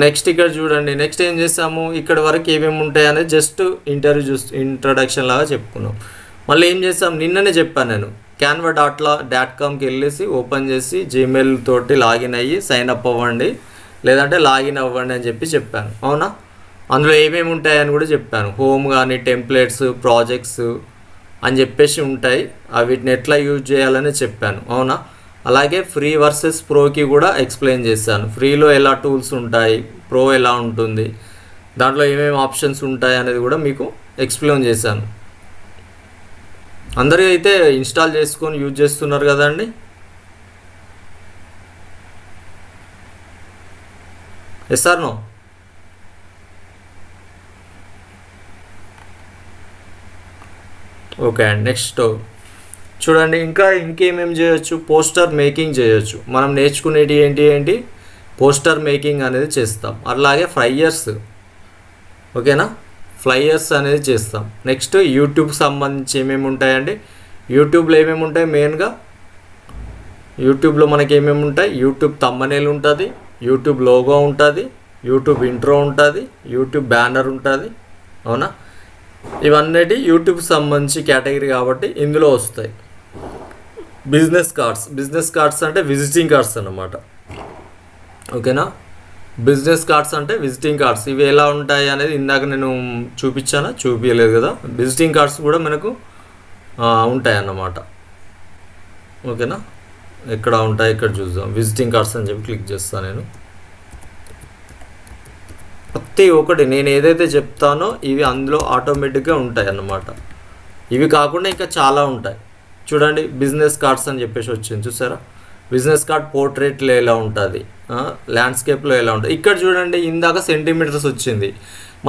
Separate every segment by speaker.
Speaker 1: Next ఇక్కడ చూడండి, next ఏం చేస్తాము, ఇక్కడ వరకు ఏమేమి ఉంటాయి అనేది జస్ట్ ఇంట్రడక్షన్ లాగా చెప్పుకున్నాం. మళ్ళీ ఏం చేస్తాం, నిన్ననే చెప్పాను నేను, canva.com.కి వెళ్ళేసి ఓపెన్ చేసి జీమెయిల్ తోటి లాగిన్ అయ్యి సైన్ అప్ అవ్వండి, లేదంటే లాగిన్ అవ్వండి అని చెప్పాను. అవునా? అందులో ఏమేమి ఉంటాయని కూడా చెప్పాను. హోమ్ కానీ టెంప్లెట్స్, ప్రాజెక్ట్స్ అని చెప్పేసి ఉంటాయి. వీటిని ఎట్లా యూజ్ చేయాలని చెప్పాను. అవునా? అలాగే ఫ్రీ వర్సెస్ ప్రోకి కూడా ఎక్స్ప్లెయిన్ చేశాను. ఫ్రీలో ఎలా టూల్స్ ఉంటాయి, ప్రో ఎలా ఉంటుంది, దాంట్లో ఏమేమి ఆప్షన్స్ ఉంటాయి అనేది కూడా మీకు ఎక్స్ప్లెయిన్ చేశాను. అందరూ అయితే ఇన్స్టాల్ చేసుకొని యూజ్ చేస్తున్నారు కదండి. Yes or no? ఓకే అండి. నెక్స్ట్ చూడండి, ఇంకేమేమి చేయొచ్చు, పోస్టర్ మేకింగ్ చేయొచ్చు. మనం నేర్చుకునేది ఏంటి పోస్టర్ మేకింగ్ అనేది చేస్తాం. అలాగే ఫ్లైయర్స్, ఓకేనా, ఫ్లైయర్స్ అనేది చేస్తాం. నెక్స్ట్ యూట్యూబ్కి సంబంధించి ఏమేమి ఉంటాయండి, యూట్యూబ్లో ఏమేమి ఉంటాయి, మెయిన్గా యూట్యూబ్లో మనకి ఏమేమి ఉంటాయి, యూట్యూబ్ థంబ్నెయిల్ ఉంటుంది, యూట్యూబ్ లోగో ఉంటుంది, యూట్యూబ్ ఇంట్రో ఉంటుంది, యూట్యూబ్ బ్యానర్ ఉంటుంది. అవునా? ఇవన్నీ యూట్యూబ్కి సంబంధించి కేటగిరీ కాబట్టి ఇందులో వస్తాయి. బిజినెస్ కార్డ్స్ అంటే విజిటింగ్ కార్డ్స్ అన్నమాట. ఓకేనా? బిజినెస్ కార్డ్స్ అంటే విజిటింగ్ కార్డ్స్. ఇవి ఎలా ఉంటాయి అనేది ఇందాక నేను చూపించలేదు కదా. విజిటింగ్ కార్డ్స్ కూడా మనకు ఉంటాయి అన్నమాట. ఓకేనా? ఎక్కడ ఉంటాయి, ఇక్కడ చూద్దాం. విజిటింగ్ కార్డ్స్ అని చెప్పి క్లిక్ చేస్తాను నేను. ప్రతి ఒక్కటి నేను ఏదైతే చెప్తానో ఇవి అందులో ఆటోమేటిక్గా ఉంటాయి అన్నమాట. ఇవి కాకుండా ఇంకా చాలా ఉంటాయి. చూడండి, బిజినెస్ కార్డ్స్ అని చెప్పేసి వచ్చింది, చూసారా? బిజినెస్ కార్డ్ పోర్ట్రేట్లో ఎలా ఉంటుంది, ల్యాండ్స్కేప్లో ఎలా ఉంటుంది. ఇక్కడ చూడండి, ఇందాక సెంటీమీటర్స్ వచ్చింది,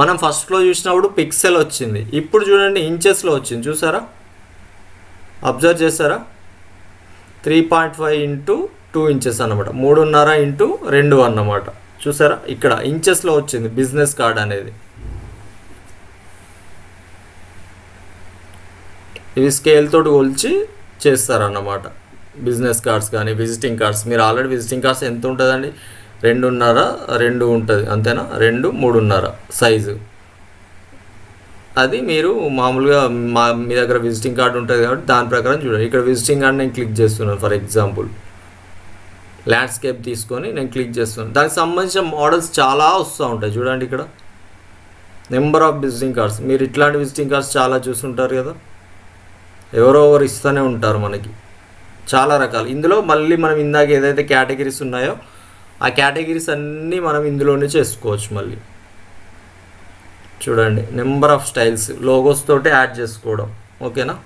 Speaker 1: మనం ఫస్ట్లో చూసినప్పుడు పిక్సెల్ వచ్చింది. ఇప్పుడు చూడండి ఇంచెస్లో వచ్చింది, చూసారా? అబ్జర్వ్ చేస్తారా? 3.5 × 2 ఇంచెస్ అన్నమాట, 3.5 × 2 అన్నమాట. చూసారా? ఇక్కడ ఇంచెస్లో వచ్చింది బిజినెస్ కార్డ్ అనేది. ఇవి స్కేల్ తోటి కొలిచి చేస్తారన్నమాట. బిజినెస్ కార్డ్స్ కానీ విజిటింగ్ కార్డ్స్. మీరు ఆల్రెడీ విజిటింగ్ కార్డ్స్ ఎంత ఉంటుందండి, 2.5 ఉంటుంది, అంతేనా? 2, 3.5 సైజు. అది మీరు మామూలుగా మీ దగ్గర విజిటింగ్ కార్డు ఉంటుంది కాబట్టి దాని ప్రకారం చూడండి. ఇక్కడ విజిటింగ్ కార్డ్ నేను క్లిక్ చేస్తున్నాను. ఫర్ ఎగ్జాంపుల్ ల్యాండ్స్కేప్ తీసుకొని నేను క్లిక్ చేస్తున్నాను. దానికి సంబంధించిన మోడల్స్ చాలా వస్తూ ఉంటాయి. చూడండి, ఇక్కడ నెంబర్ ఆఫ్ విజిటింగ్ కార్డ్స్. మీరు ఇట్లాంటి విజిటింగ్ కార్డ్స్ చాలా చూస్తుంటారు కదా, ఎవరో ఒకరు ఇస్తూనే ఉంటారు మనకి, చాలా రకాలు. ఇందులో మళ్ళీ మనం ఇందాక ఏదైతే కేటగిరీస్ ఉన్నాయో ఆ కేటగిరీస్ అన్నీ మనం ఇందులోనే చేసుకోవచ్చు. మళ్ళీ చూడండి, నెంబర్ ఆఫ్ స్టైల్స్, లోగోస్ తోటి యాడ్ చేసుకోవడం. ఓకేనా?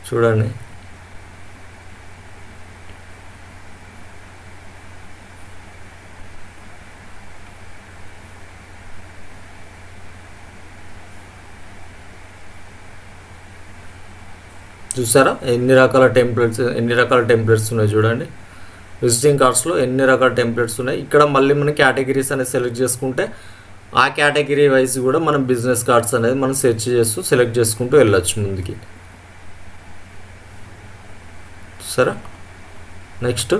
Speaker 1: చూడండి, చూసారా ఎన్ని రకాల టెంప్లెట్స్ ఉన్నాయి. చూడండి, విజిటింగ్ కార్డ్స్లో ఎన్ని రకాల టెంప్లెట్స్ ఉన్నాయి. ఇక్కడ మళ్ళీ మనం కేటగిరీస్ అనేది సెలెక్ట్ చేసుకుంటే ఆ కేటగిరీ వైజ్ కూడా మనం బిజినెస్ కార్డ్స్ అనేది మనం సెలెక్ట్ చేసుకుంటూ వెళ్ళొచ్చు ముందుకి. సరే, నెక్స్ట్